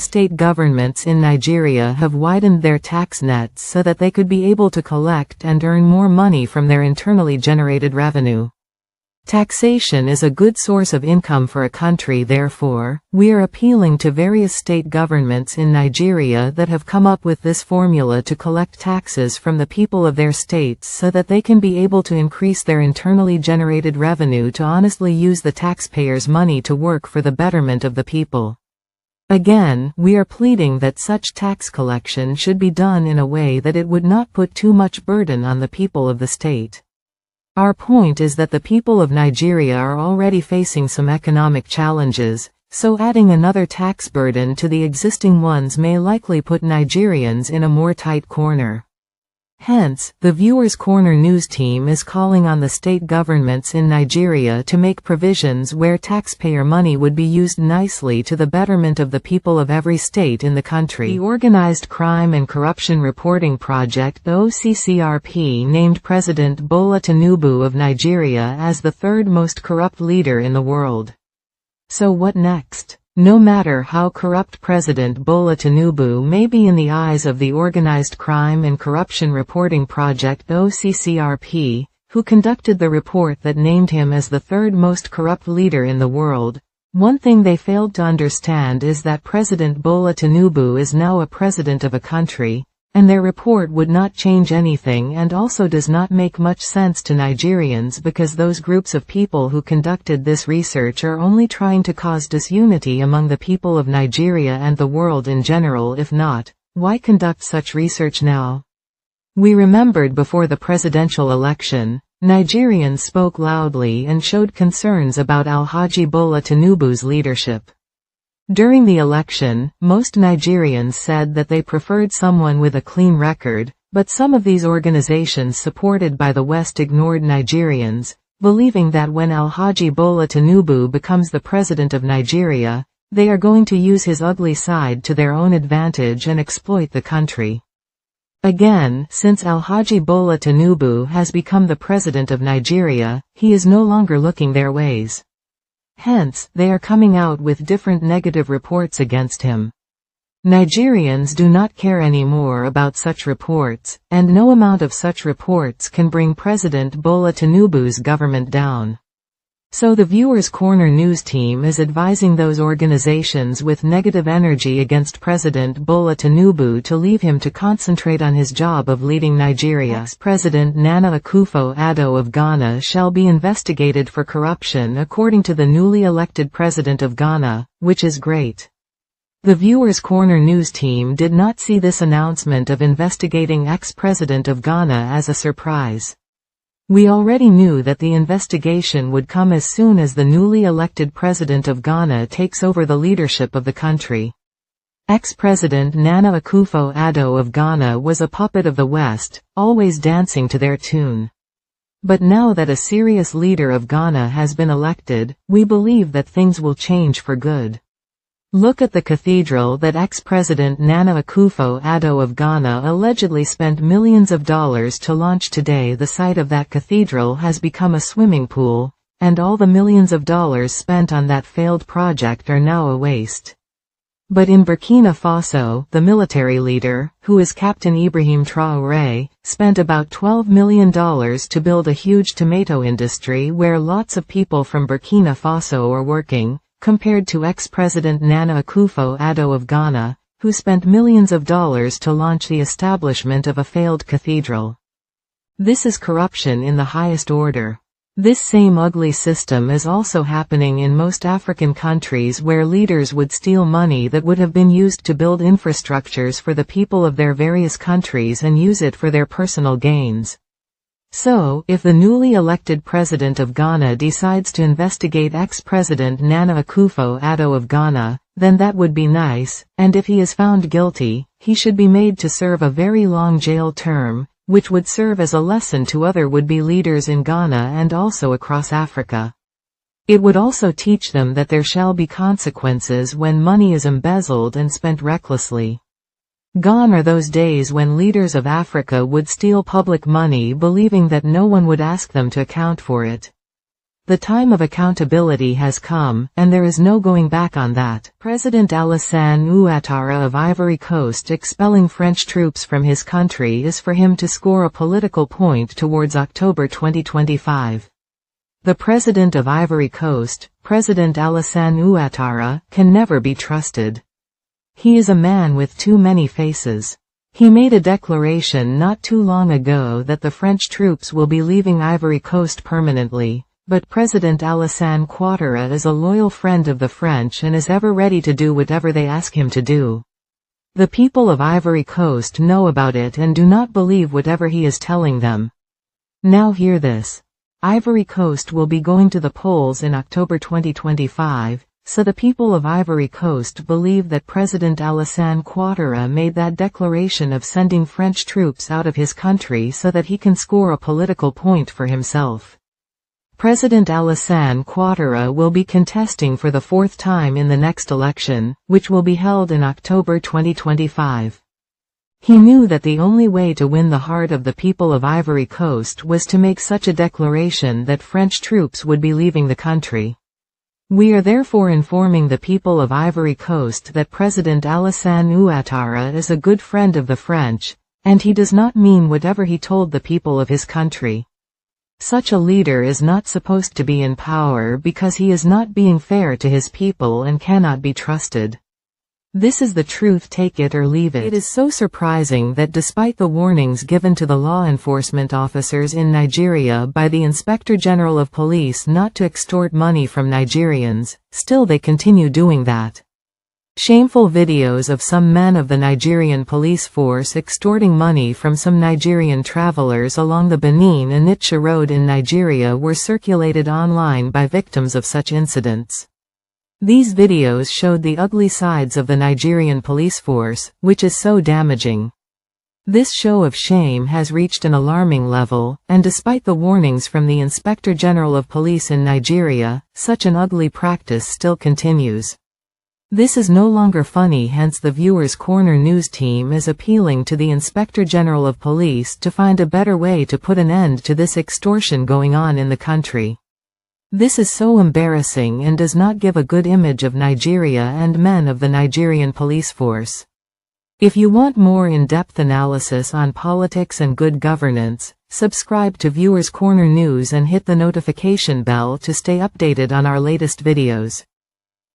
state governments in Nigeria have widened their tax nets so that they could be able to collect and earn more money from their internally generated revenue. Taxation is a good source of income for a country. Therefore, we are appealing to various state governments in Nigeria that have come up with this formula to collect taxes from the people of their states so that they can be able to increase their internally generated revenue to honestly use the taxpayers' money to work for the betterment of the people. Again, we are pleading that such tax collection should be done in a way that it would not put too much burden on the people of the state. Our point is that the people of Nigeria are already facing some economic challenges, so adding another tax burden to the existing ones may likely put Nigerians in a more tight corner. Hence, the Viewers' Corner news team is calling on the state governments in Nigeria to make provisions where taxpayer money would be used nicely to the betterment of the people of every state in the country. The Organized Crime and Corruption Reporting Project (OCCRP) named President Bola Tinubu of Nigeria as the third most corrupt leader in the world. So what next? No matter how corrupt President Bola Tinubu may be in the eyes of the Organized Crime and Corruption Reporting Project (OCCRP), who conducted the report that named him as the third most corrupt leader in the world, one thing they failed to understand is that President Bola Tinubu is now a president of a country, and their report would not change anything and also does not make much sense to Nigerians because those groups of people who conducted this research are only trying to cause disunity among the people of Nigeria and the world in general. If not, why conduct such research now? We remembered before the presidential election, Nigerians spoke loudly and showed concerns about Alhaji Bola Tinubu's leadership. During the election, most Nigerians said that they preferred someone with a clean record, but some of these organizations supported by the West ignored Nigerians, believing that when Alhaji Bola Tinubu becomes the president of Nigeria, they are going to use his ugly side to their own advantage and exploit the country. Again, since Alhaji Bola Tinubu has become the president of Nigeria, he is no longer looking their ways. Hence, they are coming out with different negative reports against him. Nigerians do not care anymore about such reports, and no amount of such reports can bring President Bola Tinubu's government down. So the Viewers' Corner news team is advising those organizations with negative energy against President Bola Tinubu to leave him to concentrate on his job of leading Nigeria. Ex-President Nana Akufo-Addo of Ghana shall be investigated for corruption according to the newly elected president of Ghana, which is great. The Viewers' Corner news team did not see this announcement of investigating ex-president of Ghana as a surprise. We already knew that the investigation would come as soon as the newly elected president of Ghana takes over the leadership of the country. Ex-President Nana Akufo-Addo of Ghana was a puppet of the West, always dancing to their tune. But now that a serious leader of Ghana has been elected, we believe that things will change for good. Look at the cathedral that ex-President Nana Akufo-Addo of Ghana allegedly spent millions of dollars to launch today. The site of that cathedral has become a swimming pool, and all the millions of dollars spent on that failed project are now a waste. But in Burkina Faso, the military leader, who is Captain Ibrahim Traoré, spent about $12 million to build a huge tomato industry where lots of people from Burkina Faso are working, compared to ex-President Nana Akufo-Addo of Ghana, who spent millions of dollars to launch the establishment of a failed cathedral. This is corruption in the highest order. This same ugly system is also happening in most African countries where leaders would steal money that would have been used to build infrastructures for the people of their various countries and use it for their personal gains. So, if the newly elected president of Ghana decides to investigate ex-president Nana Akufo-Addo of Ghana, then that would be nice, and if he is found guilty, he should be made to serve a very long jail term, which would serve as a lesson to other would-be leaders in Ghana and also across Africa. It would also teach them that there shall be consequences when money is embezzled and spent recklessly. Gone are those days when leaders of Africa would steal public money believing that no one would ask them to account for it. The time of accountability has come, and there is no going back on that. President Alassane Ouattara of Ivory Coast expelling French troops from his country is for him to score a political point towards October 2025. The President of Ivory Coast, President Alassane Ouattara, can never be trusted. He is a man with too many faces. He made a declaration not too long ago that the French troops will be leaving Ivory Coast permanently. But President Alassane Ouattara is a loyal friend of the French and is ever ready to do whatever they ask him to do. The people of Ivory Coast know about it and do not believe whatever he is telling them. Now hear this. Ivory Coast will be going to the polls in October 2025, so the people of Ivory Coast believe that President Alassane Ouattara made that declaration of sending French troops out of his country so that he can score a political point for himself. President Alassane Ouattara will be contesting for the fourth time in the next election, which will be held in October 2025. He knew that the only way to win the heart of the people of Ivory Coast was to make such a declaration that French troops would be leaving the country. We are therefore informing the people of Ivory Coast that President Alassane Ouattara is a good friend of the French, and he does not mean whatever he told the people of his country. Such a leader is not supposed to be in power because he is not being fair to his people and cannot be trusted. This is the truth, take it or leave it. It is so surprising that despite the warnings given to the law enforcement officers in Nigeria by the Inspector General of Police not to extort money from Nigerians, still they continue doing that. Shameful videos of some men of the Nigerian police force extorting money from some Nigerian travelers along the Benin-Onitsha road in Nigeria were circulated online by victims of such incidents. These videos showed the ugly sides of the Nigerian police force, which is so damaging. This show of shame has reached an alarming level, and despite the warnings from the Inspector General of Police in Nigeria, such an ugly practice still continues. This is no longer funny, hence the Viewers Corner news team is appealing to the Inspector General of Police to find a better way to put an end to this extortion going on in the country. This is so embarrassing and does not give a good image of Nigeria and men of the Nigerian police force. If you want more in-depth analysis on politics and good governance, subscribe to Viewers Corner News and hit the notification bell to stay updated on our latest videos.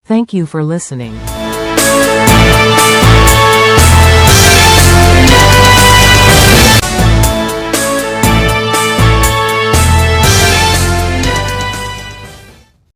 Thank you for listening.